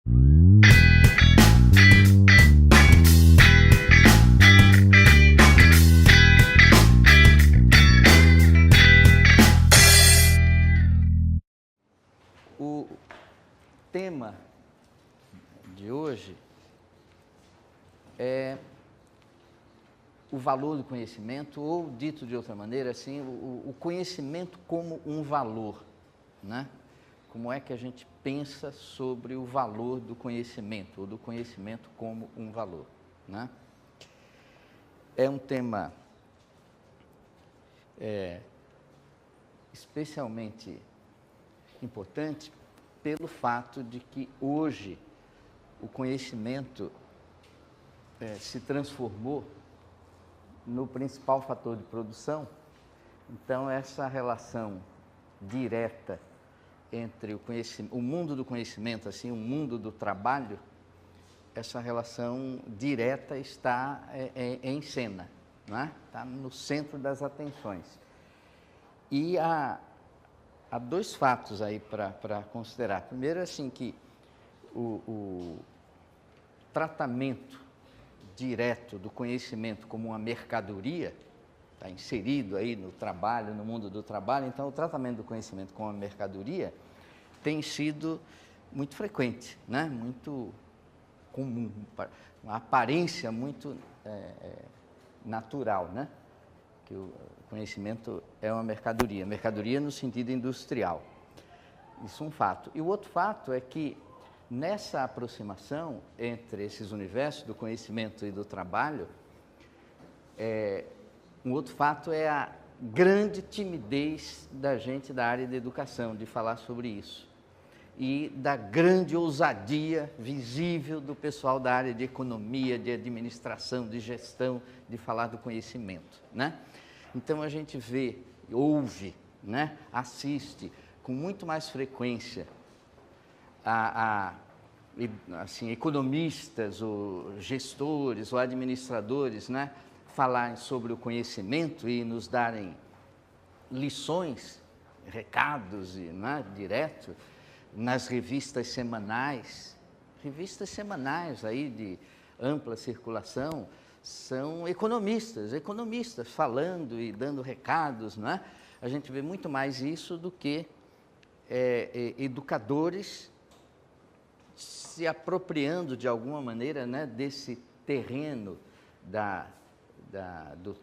O tema de hoje é o valor do conhecimento, ou dito de outra maneira, assim, o conhecimento como um valor, né? Como é que a gente pensa sobre o valor do conhecimento, ou do conhecimento como um valor, né? É um tema especialmente importante pelo fato de que hoje o conhecimento se transformou no principal fator de produção. Então, essa relação direta entre o mundo do conhecimento, assim, o mundo do trabalho, essa relação direta está em cena, né? Está no centro das atenções. E há dois fatos aí para considerar. Primeiro, assim, que o tratamento direto do conhecimento como uma mercadoria está inserido aí no trabalho, no mundo do trabalho. Então, o tratamento do conhecimento como uma mercadoria tem sido muito frequente, né? Muito comum, uma aparência muito natural, né? Que o conhecimento é uma mercadoria, mercadoria no sentido industrial. Isso é um fato. E o outro fato é que nessa aproximação entre esses universos do conhecimento e do trabalho, um outro fato é a grande timidez da gente da área da educação de falar sobre isso, e da grande ousadia visível do pessoal da área de economia, de administração, de gestão, de falar do conhecimento, né? Então a gente vê, ouve, né, assiste com muito mais frequência assim, economistas, ou gestores, ou administradores, né, falarem sobre o conhecimento e nos darem lições, recados, né, direto, nas revistas semanais aí de ampla circulação. São economistas falando e dando recados, não é? A gente vê muito mais isso do que educadores se apropriando de alguma maneira, né, desse terreno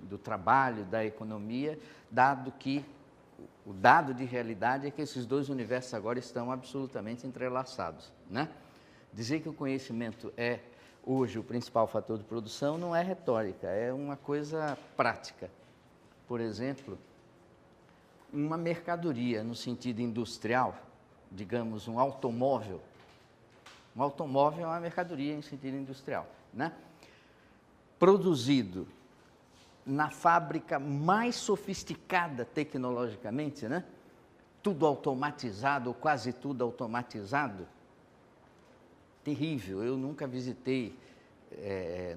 do trabalho, da economia, dado que o dado de realidade é que esses dois universos agora estão absolutamente entrelaçados, né? Dizer que o conhecimento é hoje o principal fator de produção não é retórica, é uma coisa prática. Por exemplo, uma mercadoria no sentido industrial, digamos um automóvel. Um automóvel é uma mercadoria em sentido industrial, né? Produzido na fábrica mais sofisticada tecnologicamente, né? Tudo automatizado, ou quase tudo automatizado. Terrível. Eu nunca visitei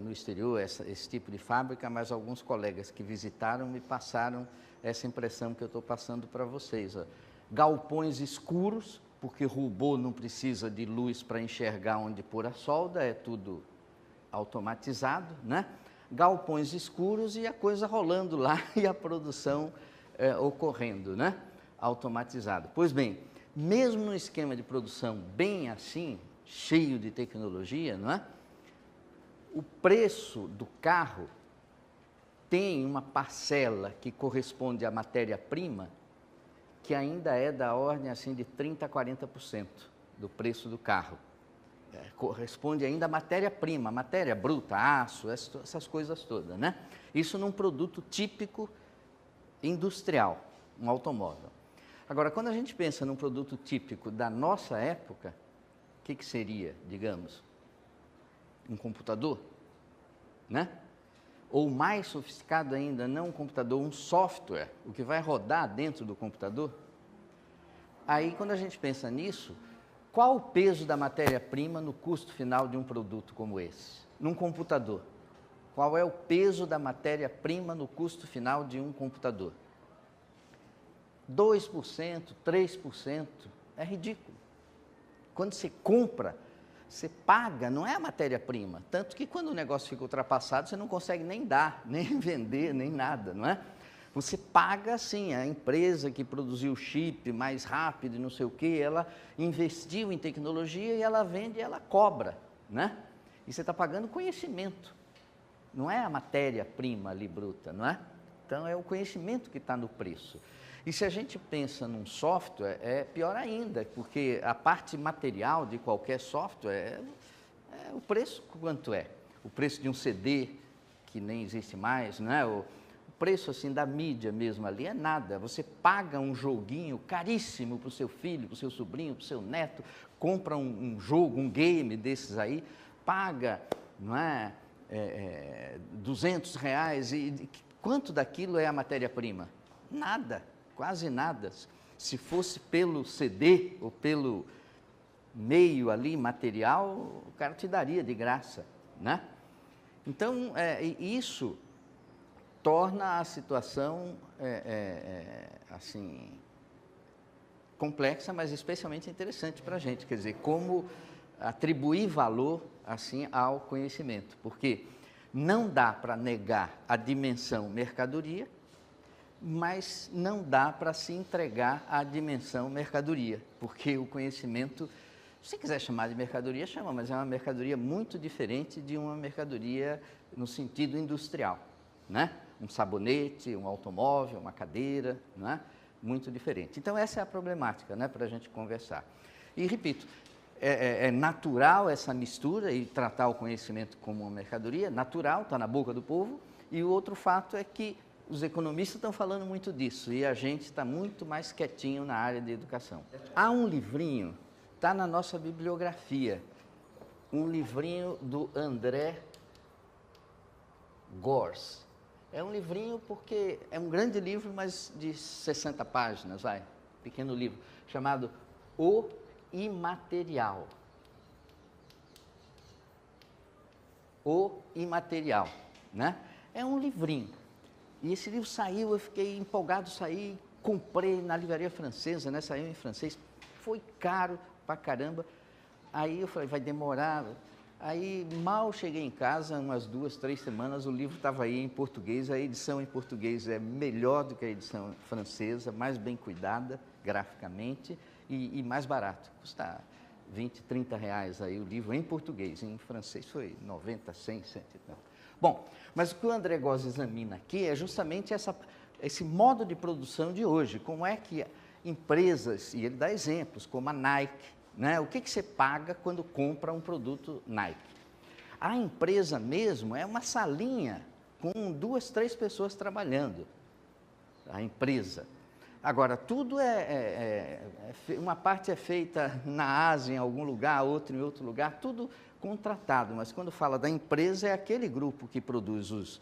no exterior esse tipo de fábrica, mas alguns colegas que visitaram me passaram essa impressão que eu estou passando para vocês. Ó. Galpões escuros, porque robô não precisa de luz para enxergar onde pôr a solda, é tudo automatizado, né? Galpões escuros e a coisa rolando lá e a produção ocorrendo, né? Automatizado. Pois bem, mesmo no esquema de produção bem assim, cheio de tecnologia, não é? O preço do carro tem uma parcela que corresponde à matéria-prima que ainda é da ordem assim de 30% a 40% do preço do carro. Corresponde ainda à matéria-prima, matéria bruta, aço, essas coisas todas, né? Isso num produto típico industrial, um automóvel. Agora, quando a gente pensa num produto típico da nossa época, o que seria, digamos, um computador, né? Ou mais sofisticado ainda, não um computador, um software, o que vai rodar dentro do computador. Aí, quando a gente pensa nisso, qual o peso da matéria-prima no custo final de um produto como esse? Num computador. Qual é o peso da matéria-prima no custo final de um computador? 2%, 3%, é ridículo. Quando você compra, Você paga, não é a matéria-prima. Tanto que quando o negócio fica ultrapassado, você não consegue nem dar, nem vender, nem nada, não é? Você paga, sim, a empresa que produziu o chip mais rápido e não sei o quê, ela investiu em tecnologia e ela vende e ela cobra, né? E você está pagando conhecimento, não é a matéria-prima ali bruta, não é? Então, é o conhecimento que está no preço. E se a gente pensa num software, é pior ainda, porque a parte material de qualquer software é o preço quanto é. O preço de um CD, que nem existe mais, não é? O preço assim da mídia mesmo ali é nada. Você paga um joguinho caríssimo para o seu filho, para o seu sobrinho, para o seu neto, compra um jogo, um game desses aí, paga, não é, R$ 200, e quanto daquilo é a matéria-prima? Nada. Quase nada. Se fosse pelo CD ou pelo meio ali material, o cara te daria de graça, né? Então, isso torna a situação assim complexa, mas especialmente interessante para a gente. Quer dizer, como atribuir valor assim ao conhecimento, porque não dá para negar a dimensão mercadoria, mas não dá para se entregar à dimensão mercadoria, porque o conhecimento, se você quiser chamar de mercadoria, chama, mas é uma mercadoria muito diferente de uma mercadoria no sentido industrial, né? Um sabonete, um automóvel, uma cadeira, né? Muito diferente. Então, essa é a problemática, né, para a gente conversar. E, repito, é natural essa mistura e tratar o conhecimento como uma mercadoria, natural, está na boca do povo, e o outro fato é que os economistas estão falando muito disso e a gente está muito mais quietinho na área de educação. Há um livrinho, está na nossa bibliografia, um livrinho do André Gorz. É um livrinho porque é um grande livro, mas de 60 páginas, vai, pequeno livro, chamado O Imaterial. O Imaterial, né? É um livrinho. E esse livro saiu, eu fiquei empolgado, saí, comprei na livraria francesa, né? Saiu em francês, foi caro pra caramba. Aí eu falei, vai demorar. Aí mal cheguei em casa, umas 2, 3 semanas, o livro estava aí em português. A edição em português é melhor do que a edição francesa, mais bem cuidada graficamente e mais barato. Custa 20, 30 reais aí o livro em português, em francês foi 90, 100, 100 e tanto. Bom, mas o que o André Gorz examina aqui é justamente esse modo de produção de hoje. Como é que empresas, e ele dá exemplos, como a Nike, né? O que você paga quando compra um produto Nike? A empresa mesmo é uma salinha com 2, 3 pessoas trabalhando, a empresa. Agora, tudo uma parte é feita na Ásia, em algum lugar, outra em outro lugar, tudo contratado, mas quando fala da empresa é aquele grupo que produz os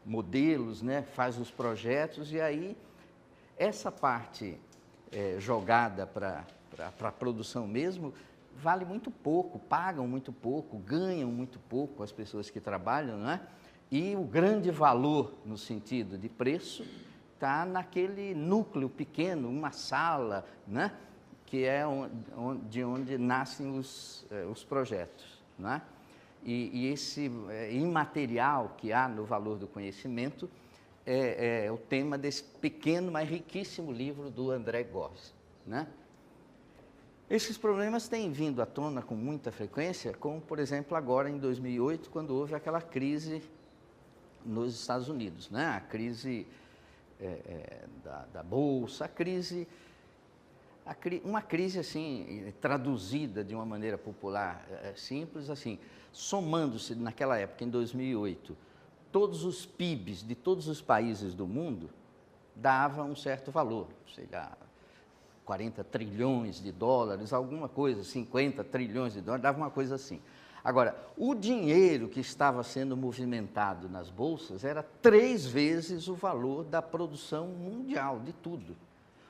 modelos, né, faz os projetos, e aí essa parte jogada para a produção mesmo vale muito pouco, pagam muito pouco, ganham muito pouco as pessoas que trabalham, não é? E o grande valor no sentido de preço está naquele núcleo pequeno, uma sala, né, que é de onde nascem os projetos. Não é? E esse imaterial que há no valor do conhecimento é o tema desse pequeno, mas riquíssimo livro do André Gorz, né? Esses problemas têm vindo à tona com muita frequência, como, por exemplo, agora em 2008, quando houve aquela crise nos Estados Unidos, né? A crise da Bolsa, uma crise assim, traduzida de uma maneira popular, simples, assim, somando-se naquela época, em 2008, todos os PIBs de todos os países do mundo davam um certo valor, sei lá, 40 trilhões de dólares, alguma coisa, 50 trilhões de dólares, dava uma coisa assim. Agora, o dinheiro que estava sendo movimentado nas bolsas era 3 vezes o valor da produção mundial de tudo.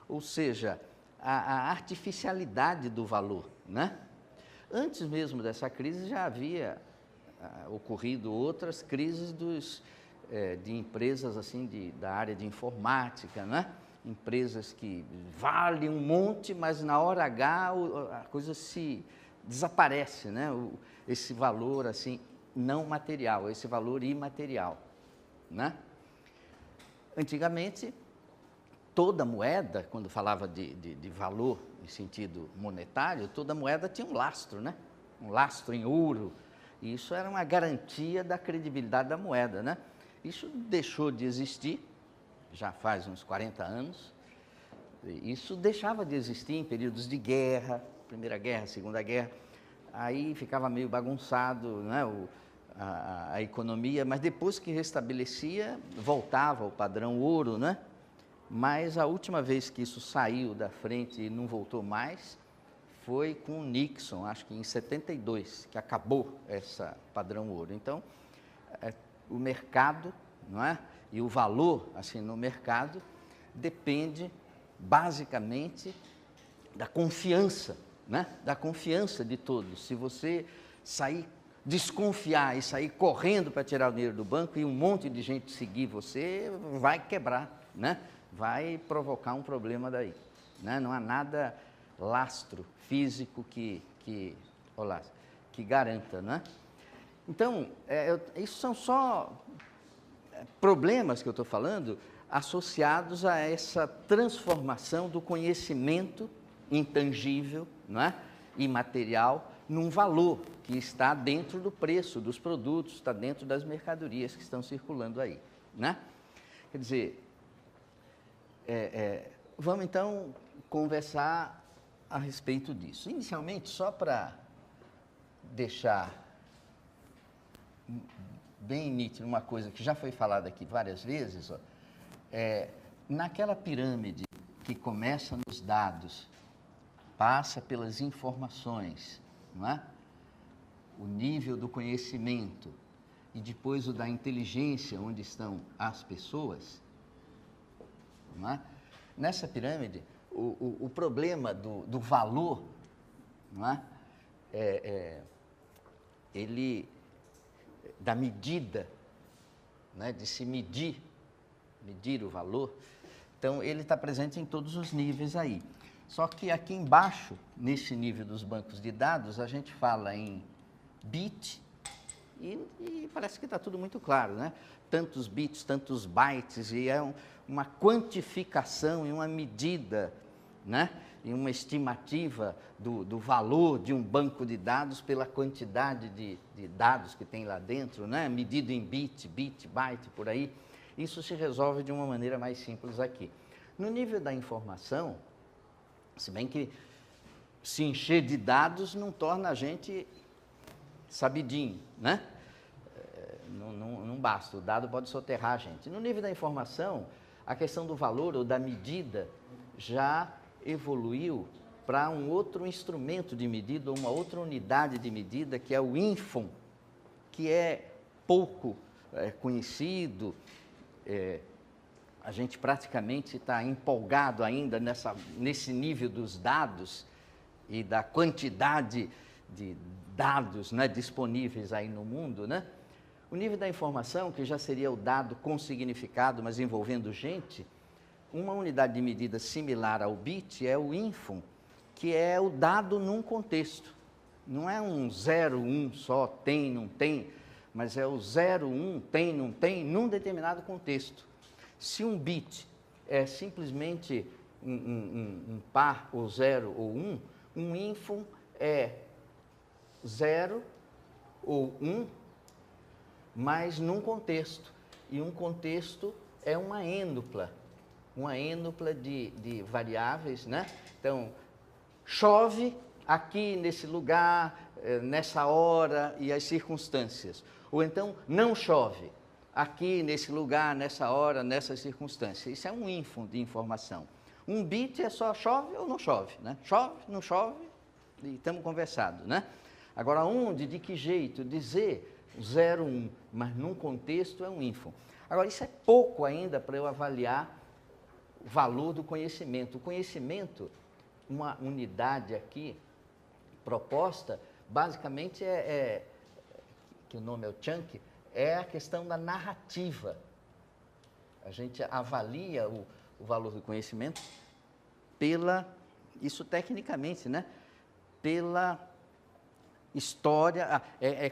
Ou seja, a artificialidade do valor, né? Antes mesmo dessa crise já havia ocorrido outras crises de empresas assim da área de informática, né? Empresas que valem um monte, mas na hora H a coisa se desaparece, né? Esse valor assim não material, esse valor imaterial, né? Antigamente, toda moeda, quando falava de valor em sentido monetário, toda moeda tinha um lastro, né? Um lastro em ouro. E isso era uma garantia da credibilidade da moeda, né? Isso deixou de existir, já faz uns 40 anos. Isso deixava de existir em períodos de guerra, Primeira Guerra, Segunda Guerra. Aí ficava meio bagunçado, né, a economia, mas depois que restabelecia, voltava ao padrão ouro, né? Mas a última vez que isso saiu da frente e não voltou mais foi com o Nixon, acho que em 72, que acabou essa padrão ouro. Então, o mercado, não é? E o valor assim no mercado depende basicamente da confiança, né? Da confiança de todos. Se você desconfiar e sair correndo para tirar o dinheiro do banco e um monte de gente seguir você, vai quebrar, né? Vai provocar um problema daí, né? Não há nada lastro físico que garanta, né? Então, isso são só problemas que eu estou falando associados a essa transformação do conhecimento intangível, não é? Imaterial, num valor que está dentro do preço dos produtos, está dentro das mercadorias que estão circulando aí, né? Quer dizer, vamos então conversar a respeito disso. Inicialmente, só para deixar bem nítido uma coisa que já foi falada aqui várias vezes, ó, naquela pirâmide que começa nos dados, passa pelas informações, não é? O nível do conhecimento e depois o da inteligência, onde estão as pessoas, não é? Nessa pirâmide, o problema do valor, não é? Da medida, né? De se medir o valor, então ele está presente em todos os níveis aí. Só que aqui embaixo, nesse nível dos bancos de dados, a gente fala em bit e parece que está tudo muito claro, né? Tantos bits, tantos bytes, e é uma quantificação e uma medida, né? E uma estimativa do valor de um banco de dados pela quantidade de dados que tem lá dentro, né? Medido em bit, byte, por aí. Isso se resolve de uma maneira mais simples aqui. No nível da informação, se bem que se encher de dados não torna a gente sabidinho, né? Não basta, o dado pode soterrar a gente. No nível da informação, a questão do valor ou da medida já evoluiu para um outro instrumento de medida, ou uma outra unidade de medida, que é o ínfon, que é pouco conhecido. A gente praticamente está empolgado ainda nesse nível dos dados e da quantidade de dados, né, disponíveis aí no mundo, né? O nível da informação, que já seria o dado com significado, mas envolvendo gente, uma unidade de medida similar ao bit é o ínfon, que é o dado num contexto. Não é um 0, 1 só, tem, não tem, mas é o 0, 1, tem, não tem, num determinado contexto. Se um bit é simplesmente um par, ou 0 ou 1, um ínfon é 0 ou 1, mas num contexto. E um contexto é uma ênupla de variáveis, né? Então, chove aqui nesse lugar, nessa hora e as circunstâncias. Ou então, não chove aqui nesse lugar, nessa hora, nessas circunstâncias. Isso é um ínfon de informação. Um bit é só chove ou não chove, né? Chove, não chove, e estamos conversados, né? Agora, onde, de que jeito, dizer 0, 1, mas num contexto é um ínfon. Agora, isso é pouco ainda para eu avaliar o valor do conhecimento. O conhecimento, uma unidade aqui proposta, basicamente que o nome é o chunk, é a questão da narrativa. A gente avalia o valor do conhecimento isso tecnicamente, né? Pela história,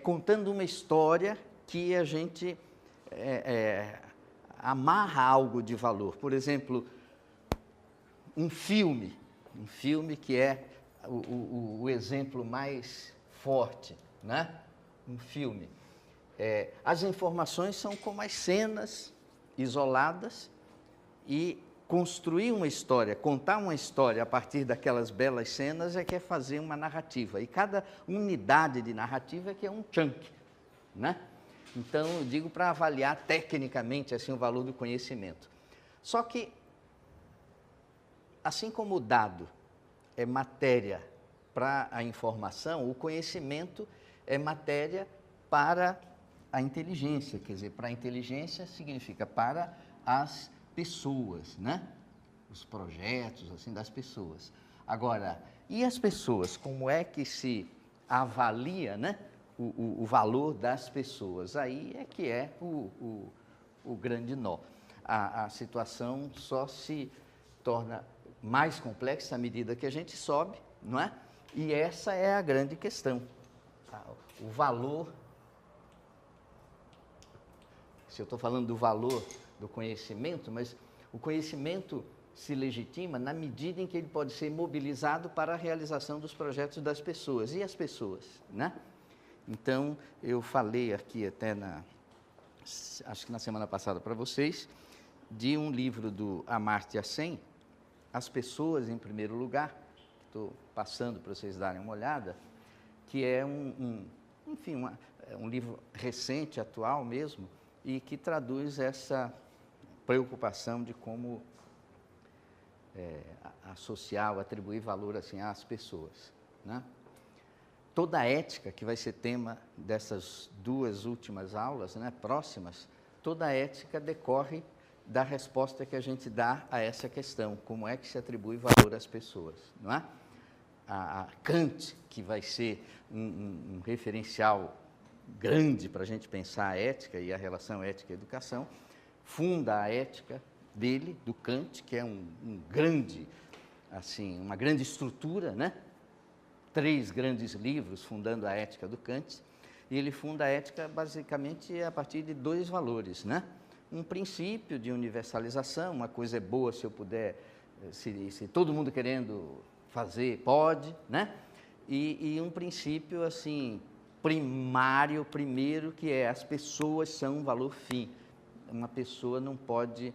contando uma história que a gente amarra algo de valor. Por exemplo, um filme que é o exemplo mais forte, né? Um filme. As informações são como as cenas isoladas e construir uma história, contar uma história a partir daquelas belas cenas que é fazer uma narrativa. E cada unidade de narrativa que é um chunk, né? Então, eu digo para avaliar tecnicamente assim, o valor do conhecimento. Só que, assim como o dado é matéria para a informação, o conhecimento é matéria para a inteligência. Quer dizer, para a inteligência significa para as pessoas, né? Os projetos assim, das pessoas. Agora, e as pessoas? Como é que se avalia, né? O valor das pessoas? Aí é que é o grande nó. A situação só se torna mais complexa à medida que a gente sobe, não é? E essa é a grande questão. O valor, se eu estou falando do valor do conhecimento, mas o conhecimento se legitima na medida em que ele pode ser mobilizado para a realização dos projetos das pessoas. E as pessoas, né? Então, eu falei aqui até acho que na semana passada para vocês, de um livro do Amartya Sen, As Pessoas em Primeiro Lugar, que estou passando para vocês darem uma olhada, que é enfim, um livro recente, atual mesmo, e que traduz essa preocupação de como associar ou atribuir valor assim, às pessoas, né? Toda a ética, que vai ser tema dessas duas últimas aulas, né, próximas, toda a ética decorre da resposta que a gente dá a essa questão, como é que se atribui valor às pessoas, não é? A Kant, que vai ser um referencial grande para a gente pensar a ética e a relação ética e educação, funda a ética dele, do Kant, que é grande, assim, uma grande estrutura, né? 3 grandes livros fundando a ética do Kant, e ele funda a ética basicamente a partir de 2 valores, né? Um princípio de universalização, uma coisa é boa se eu puder, se todo mundo querendo fazer, pode, né? E um princípio, assim, primário, primeiro, que é as pessoas são um valor fim. Uma pessoa não pode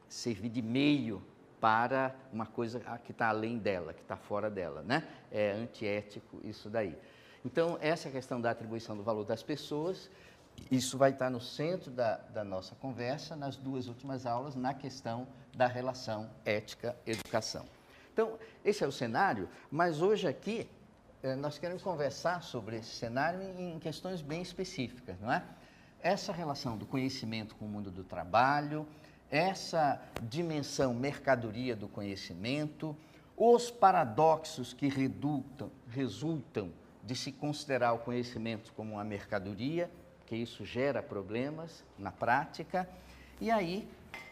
servir de meio para uma coisa que está além dela, que está fora dela, né? É antiético isso daí. Então, essa questão da atribuição do valor das pessoas, isso vai estar no centro da nossa conversa, nas 2 últimas aulas, na questão da relação ética-educação. Então, esse é o cenário, mas hoje aqui, nós queremos conversar sobre esse cenário em questões bem específicas, não é? Essa relação do conhecimento com o mundo do trabalho, essa dimensão mercadoria do conhecimento, os paradoxos que resultam de se considerar o conhecimento como uma mercadoria, que isso gera problemas na prática, e aí,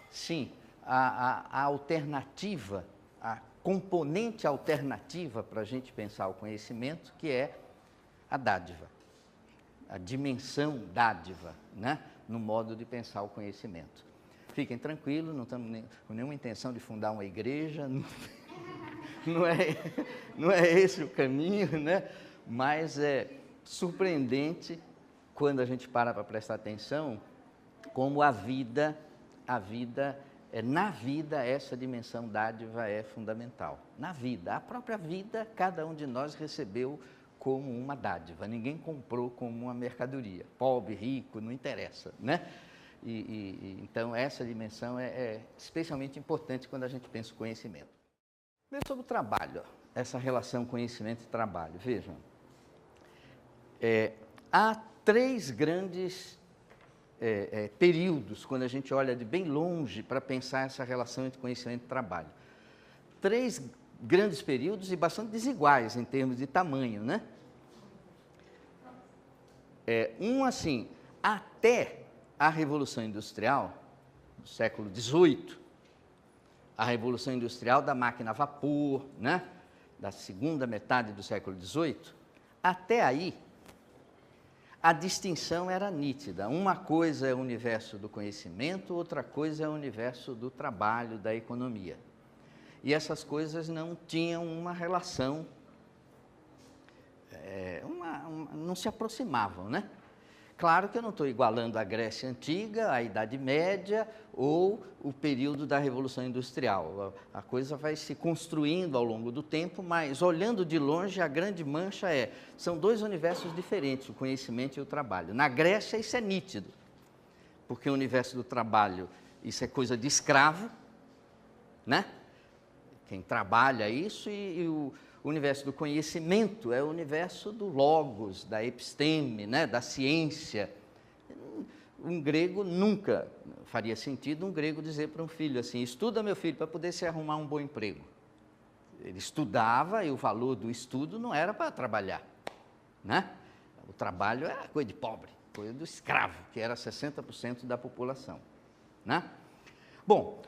sim, a alternativa, a componente alternativa para a gente pensar o conhecimento, que é a dádiva, a dimensão dádiva, né, no modo de pensar o conhecimento. Fiquem tranquilos, não estamos com nenhuma intenção de fundar uma igreja, não é esse o caminho, né? Mas é surpreendente quando a gente para prestar atenção como na vida, essa dimensão dádiva é fundamental. Na vida, a própria vida, cada um de nós recebeu como uma dádiva, ninguém comprou como uma mercadoria, pobre, rico, não interessa, né? Então, essa dimensão é especialmente importante quando a gente pensa o conhecimento. Mesmo sobre o trabalho, essa relação conhecimento e trabalho. Vejam, há 3 grandes períodos, quando a gente olha de bem longe para pensar essa relação entre conhecimento e trabalho. 3 grandes períodos e bastante desiguais em termos de tamanho, né? Assim, até a Revolução Industrial, do século XVIII, a Revolução Industrial da máquina a vapor, né? Da segunda metade do século XVIII, Até aí, a distinção era nítida. Uma coisa é o universo do conhecimento, outra coisa é o universo do trabalho, da economia. E essas coisas não tinham uma relação, não se aproximavam, né? Claro que eu não estou igualando a Grécia Antiga, a Idade Média ou o período da Revolução Industrial. A coisa vai se construindo ao longo do tempo, mas olhando de longe, a grande mancha são dois universos diferentes, o conhecimento e o trabalho. Na Grécia isso é nítido, porque o universo do trabalho, isso é coisa de escravo, né? Quem trabalha isso, e o universo do conhecimento é o universo do logos, da episteme, né, da ciência. Um grego nunca faria sentido um grego dizer para um filho assim: estuda, meu filho, para poder se arrumar um bom emprego. Ele estudava e o valor do estudo não era para trabalhar, né? O trabalho era coisa de pobre, coisa do escravo, que era 60% da população, né? Bom,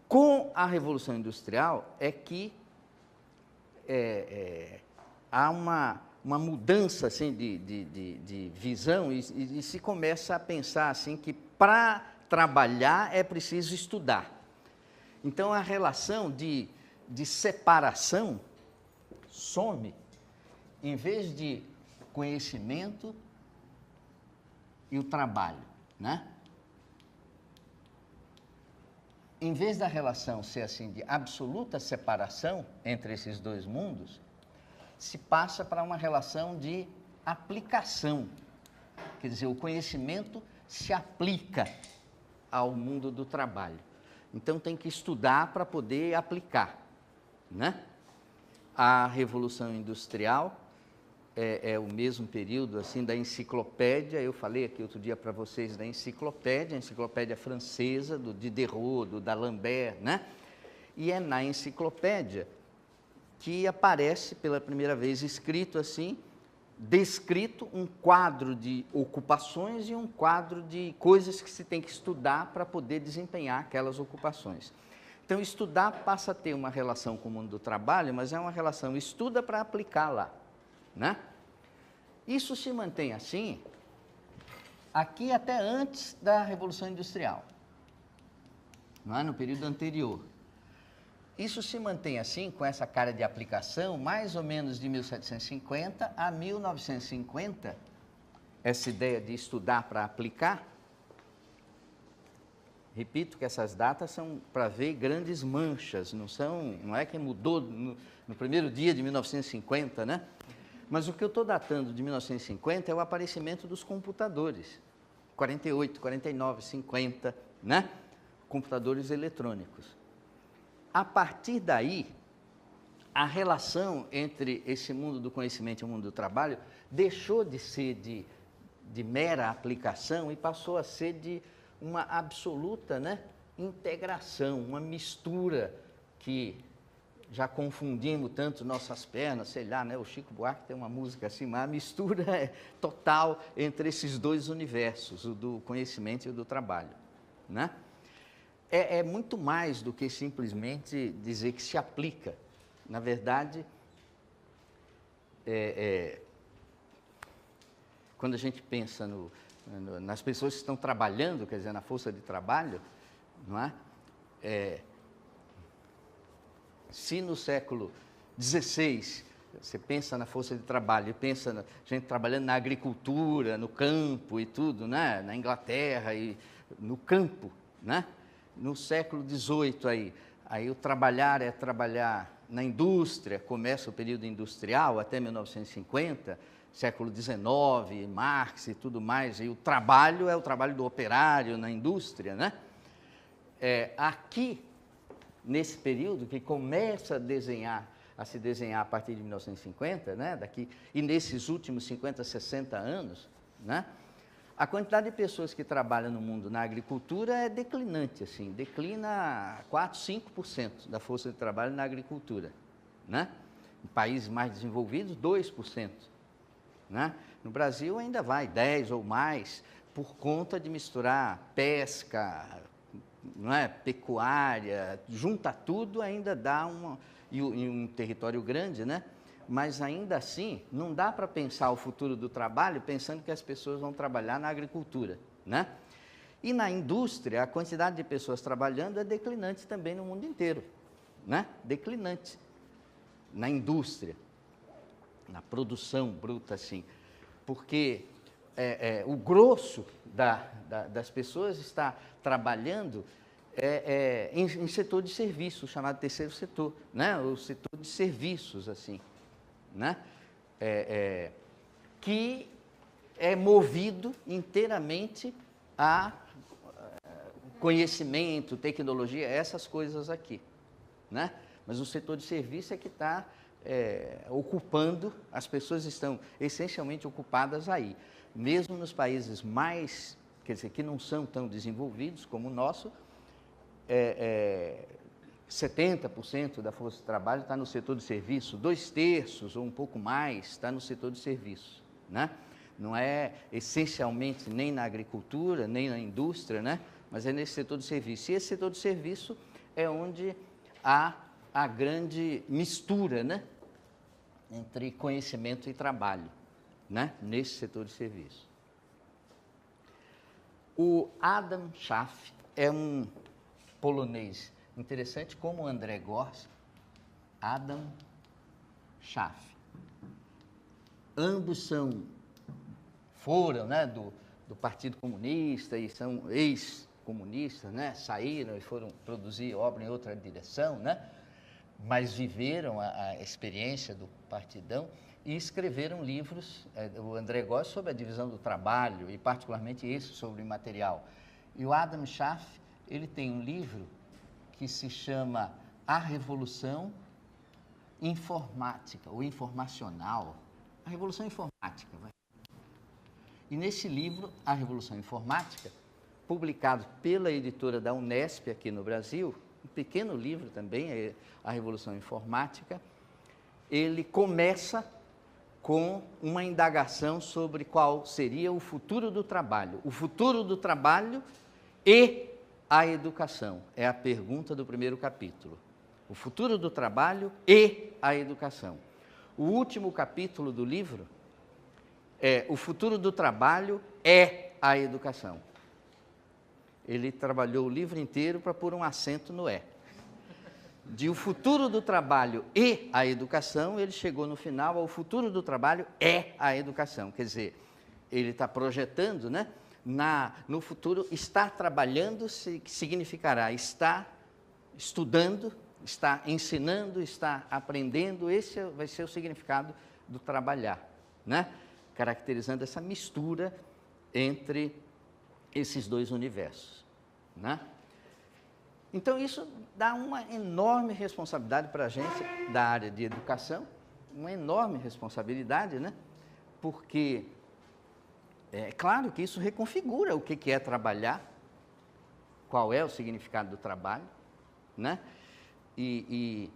com a Revolução Industrial é que há uma mudança assim, de visão e se começa a pensar assim, que para trabalhar é preciso estudar. Então, a relação de separação some, em vez de conhecimento e o trabalho, né? Em vez da relação ser assim de absoluta separação entre esses dois mundos, se passa para uma relação de aplicação. Quer dizer, o conhecimento se aplica ao mundo do trabalho. Então tem que estudar para poder aplicar, né? A Revolução Industrial é o mesmo período assim da enciclopédia. Eu falei aqui outro dia para vocês da enciclopédia, a enciclopédia francesa, do Diderot, do D'Alembert, né? E é na enciclopédia que aparece pela primeira vez escrito assim, descrito um quadro de ocupações e um quadro de coisas que se tem que estudar para poder desempenhar aquelas ocupações. Então, estudar passa a ter uma relação com o mundo do trabalho, mas é uma relação estuda para aplicar lá, né? Isso se mantém assim aqui até antes da Revolução Industrial, não é? No período anterior. Isso se mantém assim, com essa cara de aplicação, mais ou menos de 1750 a 1950, essa ideia de estudar para aplicar. Repito que essas datas são para ver grandes manchas, não é que mudou no primeiro dia de 1950, né? Mas o que eu estou datando de 1950 é o aparecimento dos computadores, 48, 49, 50, né? Computadores eletrônicos. A partir daí, a relação entre esse mundo do conhecimento e o mundo do trabalho deixou de ser de mera aplicação e passou a ser de uma absoluta, né, integração, uma mistura que já confundimos tanto nossas pernas, sei lá, né? O Chico Buarque tem uma música assim, mas a mistura é total entre esses dois universos, o do conhecimento e o do trabalho, né? É muito mais do que simplesmente dizer que se aplica. Na verdade, quando a gente pensa nas pessoas que estão trabalhando, quer dizer, na força de trabalho, não é? Se no século XVI você pensa na força de trabalho, pensa na gente trabalhando na agricultura, no campo e tudo, né? Na Inglaterra e no campo, né? No século XVIII aí o trabalhar é trabalhar na indústria, começa o período industrial até 1950, século XIX, Marx e tudo mais, e o trabalho é o trabalho do operário na indústria, né? Aqui, nesse período que começa a se desenhar a partir de 1950, né? E nesses últimos 50, 60 anos, né? A quantidade de pessoas que trabalham no mundo na agricultura é declinante, assim, declina 4, 5% da força de trabalho na agricultura, né? Em países mais desenvolvidos, 2%, né? No Brasil ainda vai 10 ou mais, por conta de misturar pesca, não é? Pecuária, junta tudo, ainda dá e um território grande, né? mas ainda assim não dá para pensar o futuro do trabalho pensando que as pessoas vão trabalhar na agricultura, né? E na indústria, a quantidade de pessoas trabalhando é declinante também no mundo inteiro, né? Declinante na indústria, na produção bruta, assim, porque o grosso das pessoas está trabalhando em setor de serviços, chamado terceiro setor, né? O setor de serviços, assim, né? Que é movido inteiramente a conhecimento, tecnologia, essas coisas aqui, né? Mas o setor de serviço é que está ocupando, as pessoas estão essencialmente ocupadas aí. Mesmo nos países mais, quer dizer, que não são tão desenvolvidos como o nosso, 70% da força de trabalho está no setor de serviço, 2/3 ou um pouco mais está no setor de serviço, né? Não é essencialmente nem na agricultura, nem na indústria, né? Mas é nesse setor de serviço. E esse setor de serviço é onde há a grande mistura, né? Entre conhecimento e trabalho, né? Nesse setor de serviço. O Adam Schaff é um polonês interessante, como o André Gorz. Adam Schaff. Ambos foram, né, do Partido Comunista e são ex-comunistas, né? Saíram e foram produzir obra em outra direção, né? Mas viveram a experiência do partidão e escreveram livros, o André Gorz sobre a divisão do trabalho e particularmente esse sobre o imaterial. E o Adam Schaff, ele tem um livro que se chama A Revolução Informática, ou Informacional, a Revolução Informática. E nesse livro, A Revolução Informática, publicado pela editora da Unesp aqui no Brasil, um pequeno livro também, A Revolução Informática, ele começa com uma indagação sobre qual seria o futuro do trabalho. O futuro do trabalho e a educação. É a pergunta do primeiro capítulo. O futuro do trabalho e a educação. O último capítulo do livro é o futuro do trabalho é a educação. Ele trabalhou o livro inteiro para pôr um acento no é. De o futuro do trabalho e a educação, ele chegou no final ao futuro do trabalho é a educação. Quer dizer, ele está projetando, né? No futuro, estar trabalhando significará estar estudando, estar ensinando, estar aprendendo. Esse vai ser o significado do trabalhar, né? Caracterizando essa mistura entre esses dois universos, né? Então, isso dá uma enorme responsabilidade para a gente da área de educação, uma enorme responsabilidade, né? Porque é claro que isso reconfigura o que é trabalhar, qual é o significado do trabalho, né? E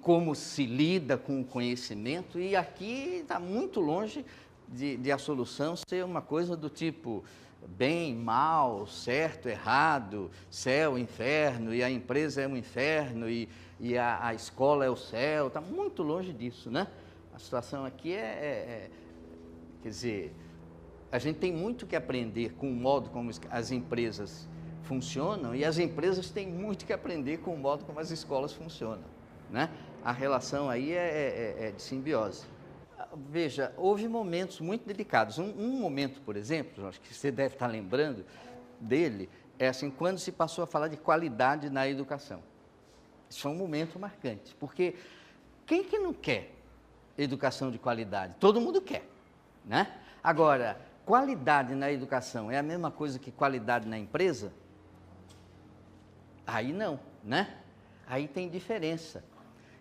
como se lida com o conhecimento, e aqui está muito longe de a solução ser uma coisa do tipo bem, mal, certo, errado, céu, inferno, e a empresa é um inferno, e a escola é o céu, está muito longe disso, né? A situação aqui quer dizer, a gente tem muito que aprender com o modo como as empresas funcionam, e as empresas têm muito que aprender com o modo como as escolas funcionam, né? A relação aí é de simbiose. Veja, houve momentos muito delicados. Um momento, por exemplo, acho que você deve estar lembrando dele, é assim, quando se passou a falar de qualidade na educação. Isso foi um momento marcante, porque quem que não quer educação de qualidade? Todo mundo quer, né? Agora, qualidade na educação é a mesma coisa que qualidade na empresa? Aí não, né? Aí tem diferença.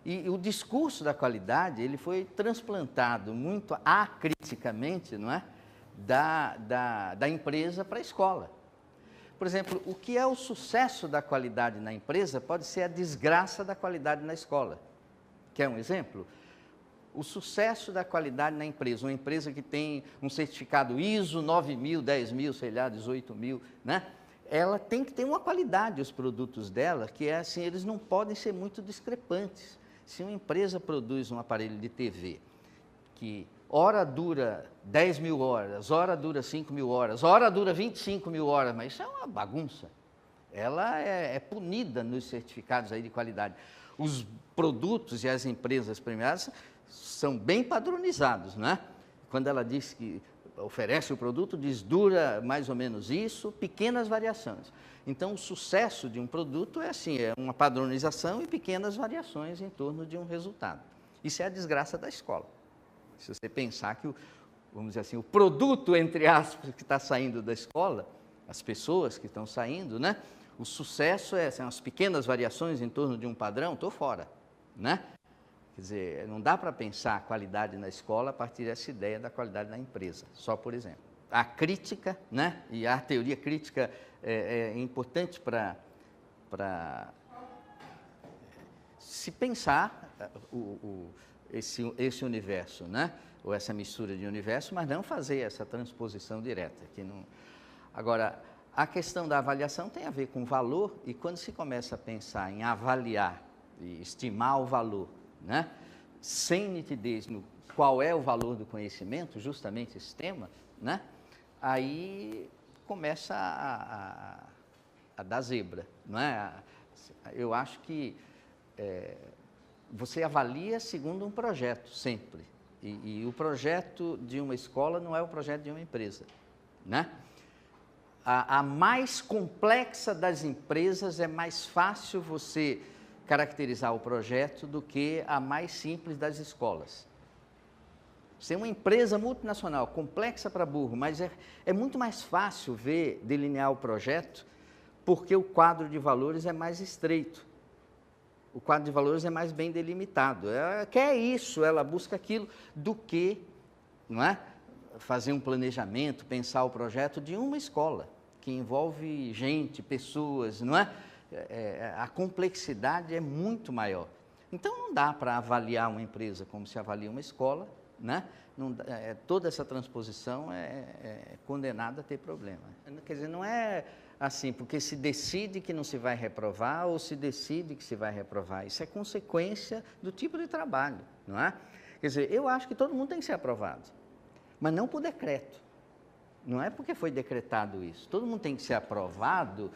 E o discurso da qualidade, ele foi transplantado muito acriticamente, não é? Da empresa para a escola. Por exemplo, o que é o sucesso da qualidade na empresa pode ser a desgraça da qualidade na escola. Quer um exemplo? O sucesso da qualidade na empresa, uma empresa que tem um certificado ISO 9.000, 10.000, sei lá, 18.000, né? Ela tem que ter uma qualidade, os produtos dela, que é assim, eles não podem ser muito discrepantes. Se uma empresa produz um aparelho de TV que hora dura 10 mil horas, hora dura 5 mil horas, hora dura 25 mil horas, mas isso é uma bagunça. Ela é punida nos certificados aí de qualidade. Os produtos e as empresas premiadas são bem padronizados, né? Quando ela diz que oferece o produto, diz dura mais ou menos isso, pequenas variações. Então, o sucesso de um produto é assim, é uma padronização e pequenas variações em torno de um resultado. Isso é a desgraça da escola. Se você pensar que, vamos dizer assim, o produto, entre aspas, que está saindo da escola, as pessoas que estão saindo, né? O sucesso são as pequenas variações em torno de um padrão, estou fora, né? Quer dizer, não dá para pensar a qualidade na escola a partir dessa ideia da qualidade na empresa, só por exemplo. A crítica, né? E a teoria crítica é importante para se pensar esse universo, né? Ou essa mistura de universo, mas não fazer essa transposição direta. Que não... Agora, a questão da avaliação tem a ver com valor, e quando se começa a pensar em avaliar e estimar o valor, né, sem nitidez no qual é o valor do conhecimento, justamente esse tema, né, aí começa a dar zebra, não é? Eu acho que você avalia segundo um projeto, sempre, e o projeto de uma escola não é o projeto de uma empresa, né? A mais complexa das empresas é mais fácil você caracterizar o projeto do que a mais simples das escolas. Você é uma empresa multinacional, complexa para burro, mas é muito mais fácil delinear o projeto, porque o quadro de valores é mais estreito. O quadro de valores é mais bem delimitado. Ela quer isso, ela busca aquilo, do que, não é? Fazer um planejamento, pensar o projeto de uma escola, que envolve gente, pessoas, não é? A complexidade é muito maior. Então, não dá para avaliar uma empresa como se avalia uma escola, né? Toda essa transposição é condenada a ter problema. Quer dizer, não é assim, porque se decide que não se vai reprovar ou se decide que se vai reprovar. Isso é consequência do tipo de trabalho, não é? Quer dizer, eu acho que todo mundo tem que ser aprovado, mas não por decreto. Não é porque foi decretado isso. Todo mundo tem que ser aprovado,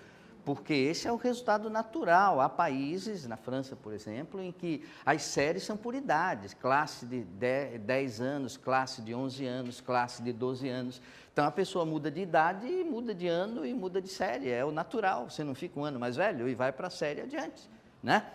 porque esse é o resultado natural. Há países, na França, por exemplo, em que as séries são por idades, classe de 10 anos, classe de 11 anos, classe de 12 anos. Então, a pessoa muda de idade, e muda de ano e muda de série. É o natural, você não fica um ano mais velho e vai para a série adiante, né?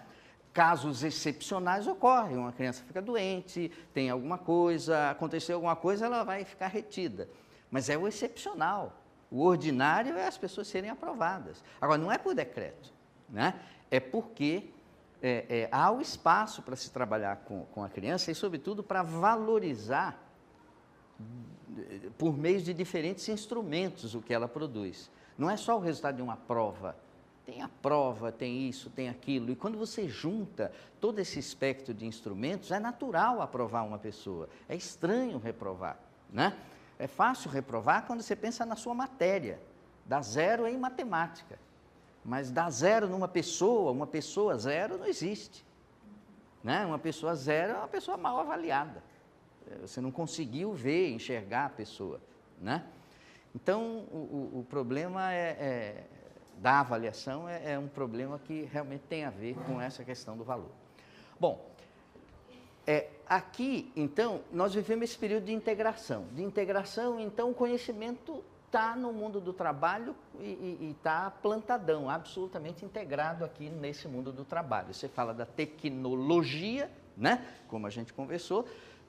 Casos excepcionais ocorrem, uma criança fica doente, tem alguma coisa, aconteceu alguma coisa, ela vai ficar retida. Mas é o excepcional. O ordinário é as pessoas serem aprovadas. Agora, não é por decreto, né? É porque há o espaço para se trabalhar com a criança e, sobretudo, para valorizar por meio de diferentes instrumentos o que ela produz. Não é só o resultado de uma prova. Tem a prova, tem isso, tem aquilo. E quando você junta todo esse espectro de instrumentos, é natural aprovar uma pessoa. É estranho reprovar, né? É fácil reprovar quando você pensa na sua matéria, dá zero em matemática, mas dar zero numa pessoa zero não existe, né? Uma pessoa zero é uma pessoa mal avaliada, você não conseguiu enxergar a pessoa, né? Então, o problema da avaliação é um problema que realmente tem a ver com essa questão do valor. Bom, aqui, então, nós vivemos esse período de integração. Então, o conhecimento está no mundo do trabalho e está plantadão, absolutamente integrado aqui nesse mundo do trabalho. Você fala da tecnologia, né? Como a gente conversou,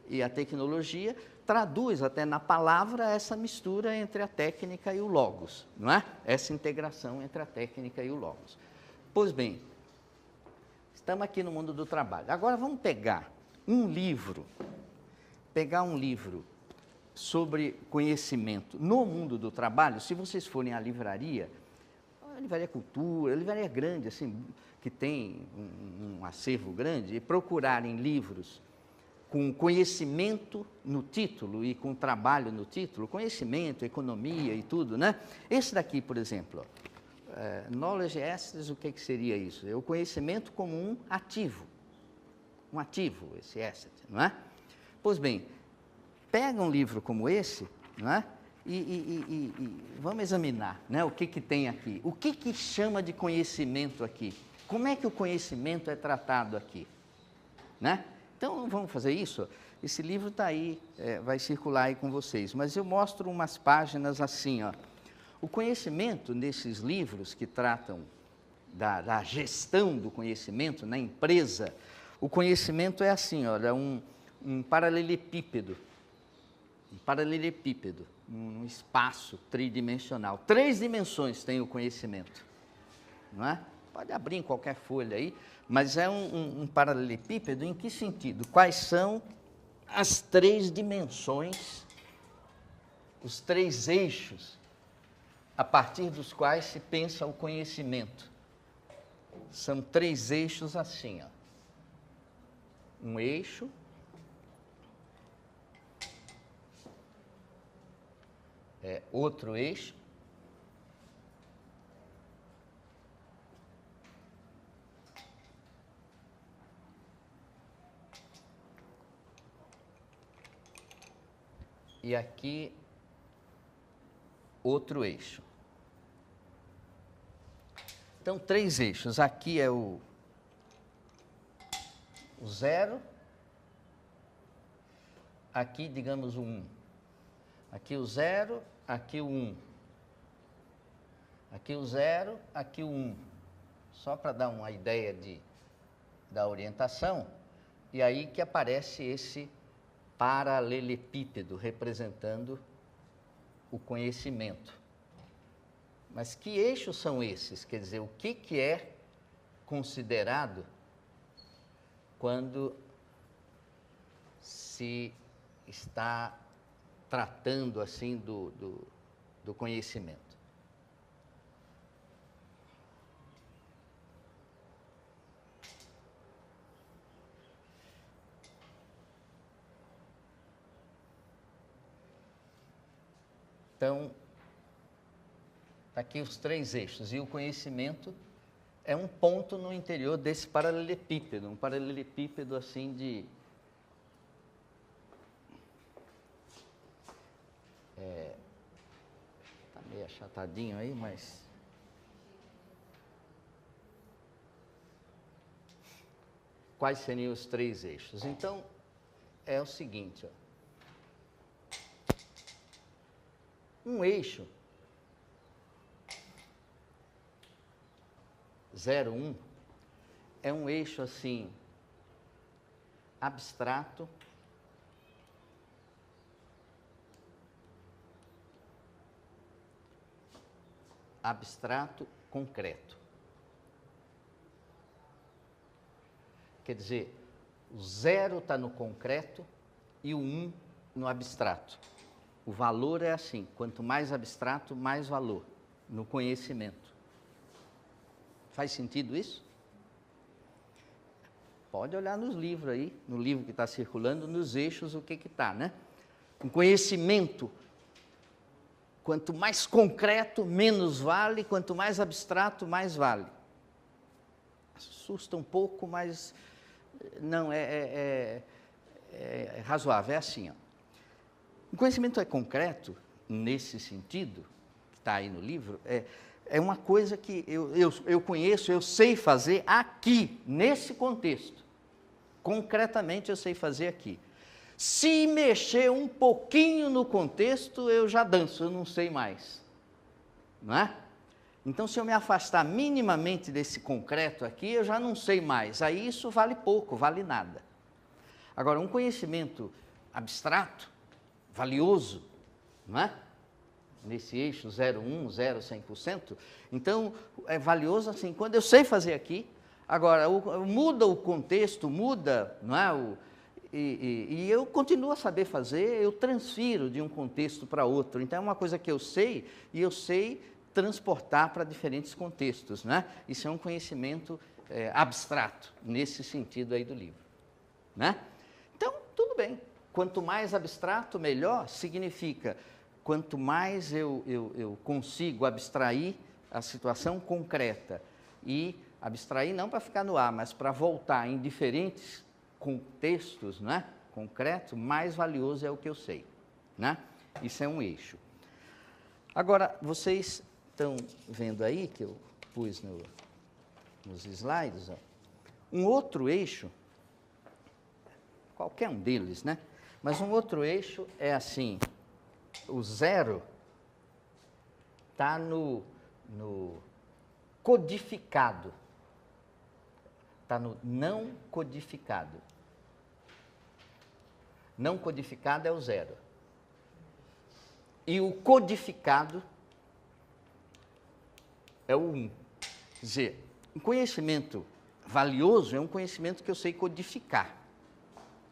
e a tecnologia traduz até na palavra essa mistura entre a técnica e o logos, não é? Essa integração entre a técnica e o logos. Pois bem, estamos aqui no mundo do trabalho. Agora vamos pegar um livro sobre conhecimento no mundo do trabalho. Se vocês forem à livraria, a Livraria Cultura, a livraria grande, assim, que tem um acervo grande, e procurarem livros com conhecimento no título e com trabalho no título, conhecimento, economia e tudo, né? Esse daqui, por exemplo, Knowledge Assets, o que seria isso? É o conhecimento como um ativo. um ativo, esse asset, não é? Pois bem, pega um livro como esse, não é? E vamos examinar, né, o que tem aqui. O que chama de conhecimento aqui? Como é que o conhecimento é tratado aqui? Né? Então, vamos fazer isso? Esse livro está aí, vai circular aí com vocês, mas eu mostro umas páginas assim, ó. O conhecimento nesses livros que tratam da gestão do conhecimento na empresa, o conhecimento é assim, olha, um paralelepípedo. Um paralelepípedo, um espaço tridimensional. 3 dimensões tem o conhecimento, não é? Pode abrir em qualquer folha aí, mas é um paralelepípedo em que sentido? Quais são as 3 dimensões, os 3 eixos, a partir dos quais se pensa o conhecimento? São 3 eixos assim, ó. Um eixo, outro eixo, e aqui outro eixo. Então, 3 eixos. Aqui é o 0, aqui, digamos, o 1. Aqui o 0, aqui o 1. Aqui o 0, aqui o 1. Só para dar uma ideia da orientação. E aí que aparece esse paralelepípedo representando o conhecimento. Mas que eixos são esses? Quer dizer, o que é considerado quando se está tratando assim do conhecimento? Então, está aqui os 3 eixos, e o conhecimento é um ponto no interior desse paralelepípedo, um paralelepípedo assim de... Está meio achatadinho aí, mas... Quais seriam os 3 eixos? Então, é o seguinte, ó. Um eixo 0, 1 é um eixo assim abstrato, concreto. Quer dizer, o 0 está no concreto e o 1 no abstrato. O valor é assim, quanto mais abstrato, mais valor no conhecimento. Faz sentido isso? Pode olhar nos livros aí, no livro que está circulando, nos eixos, o que está, né? Um conhecimento, quanto mais concreto, menos vale, quanto mais abstrato, mais vale. Assusta um pouco, mas não, é razoável, é assim, ó. O conhecimento é concreto, nesse sentido, que está aí no livro, é uma coisa que eu conheço, eu sei fazer aqui, nesse contexto. Concretamente eu sei fazer aqui. Se mexer um pouquinho no contexto, eu já danço, eu não sei mais. Não é? Então, se eu me afastar minimamente desse concreto aqui, eu já não sei mais. Aí isso vale pouco, vale nada. Agora, um conhecimento abstrato, valioso, não é? Nesse eixo 0,1, 0, 100%. Então, é valioso assim, quando eu sei fazer aqui. Agora, muda o contexto, muda, não é? E eu continuo a saber fazer, eu transfiro de um contexto para outro. Então, é uma coisa que eu sei, e eu sei transportar para diferentes contextos, né? Isso é um conhecimento abstrato, nesse sentido aí do livro, né? Então, tudo bem. Quanto mais abstrato, melhor, significa quanto mais eu consigo abstrair a situação concreta, e abstrair não para ficar no ar, mas para voltar em diferentes contextos, né, concretos, mais valioso é o que eu sei, né? Isso é um eixo. Agora, vocês estão vendo aí, que eu pus nos slides, ó, um outro eixo, qualquer um deles, né? Mas um outro eixo é assim, o 0 está no codificado, está no não codificado. Não codificado é o 0. E o codificado é o 1. Quer dizer, um conhecimento valioso é um conhecimento que eu sei codificar.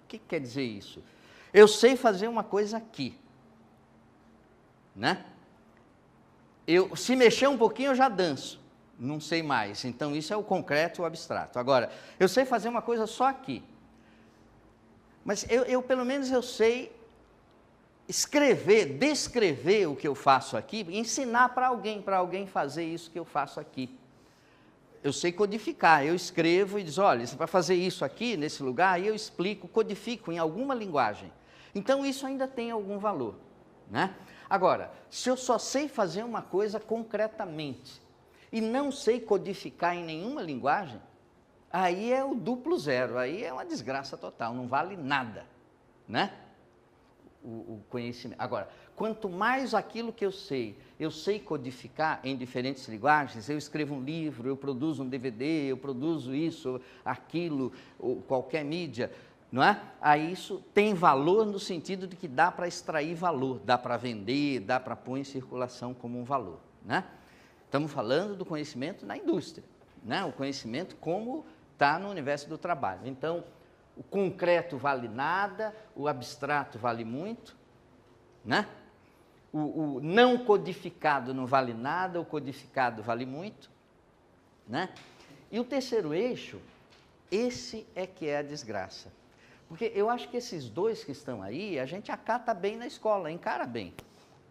O que quer dizer isso? Eu sei fazer uma coisa aqui, né? Se mexer um pouquinho, eu já danço. Não sei mais. Então, isso é o concreto ou o abstrato. Agora, eu sei fazer uma coisa só aqui. Mas pelo menos, eu sei escrever, descrever o que eu faço aqui, ensinar para alguém fazer isso que eu faço aqui. Eu sei codificar, eu escrevo e diz, olha, você vai fazer isso aqui, nesse lugar, e eu explico, codifico em alguma linguagem. Então, isso ainda tem algum valor, né? Agora, se eu só sei fazer uma coisa concretamente e não sei codificar em nenhuma linguagem, aí é o duplo 0, aí é uma desgraça total, não vale nada, né? O conhecimento. Agora, quanto mais aquilo que eu sei codificar em diferentes linguagens, eu escrevo um livro, eu produzo um DVD, eu produzo isso, aquilo, ou qualquer mídia, não é? Aí isso tem valor no sentido de que dá para extrair valor, dá para vender, dá para pôr em circulação como um valor, né? Estamos falando do conhecimento na indústria, né? O conhecimento como está no universo do trabalho. Então, o concreto vale nada, o abstrato vale muito, né? O não codificado não vale nada, o codificado vale muito, né? E o terceiro eixo, esse é que é a desgraça. Porque eu acho que esses dois que estão aí, a gente acata bem na escola, encara bem.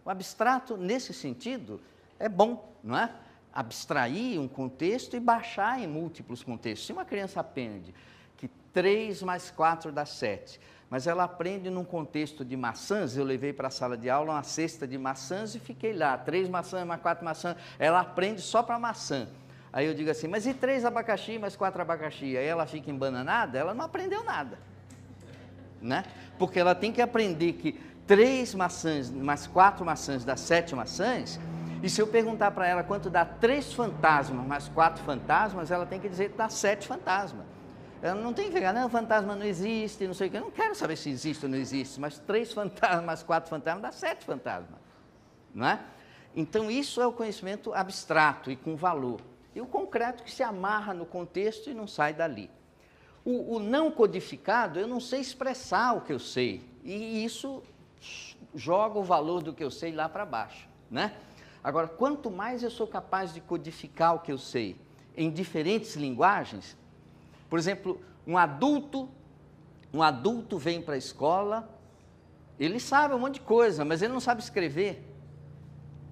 O abstrato, nesse sentido, é bom, não é? Abstrair um contexto e baixar em múltiplos contextos. Se uma criança aprende que 3 mais 4 dá 7, mas ela aprende num contexto de maçãs, eu levei para a sala de aula uma cesta de maçãs e fiquei lá, 3 maçãs mais 4 maçãs, ela aprende só para maçã. Aí eu digo assim, mas e 3 abacaxi mais 4 abacaxi? Aí ela fica embananada, ela não aprendeu nada, né? Porque ela tem que aprender que 3 maçãs mais 4 maçãs dá 7 maçãs, e se eu perguntar para ela quanto dá 3 fantasmas mais 4 fantasmas, ela tem que dizer que dá 7 fantasmas. Ela não tem que pegar, não, fantasma não existe, não sei o que, eu não quero saber se existe ou não existe, mas 3 fantasmas mais 4 fantasmas dá 7 fantasmas, não é? Então, isso é o conhecimento abstrato e com valor. E o concreto que se amarra no contexto e não sai dali. O não codificado, eu não sei expressar o que eu sei, e isso joga o valor do que eu sei lá para baixo, né? Agora, quanto mais eu sou capaz de codificar o que eu sei em diferentes linguagens, por exemplo, um adulto vem para a escola, ele sabe um monte de coisa, mas ele não sabe escrever,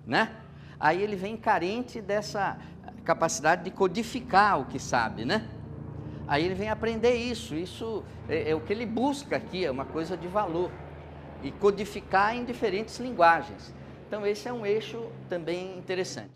né? Aí ele vem carente dessa capacidade de codificar o que sabe, né? Aí ele vem aprender isso é o que ele busca aqui, é uma coisa de valor, e codificar em diferentes linguagens. Então esse é um eixo também interessante.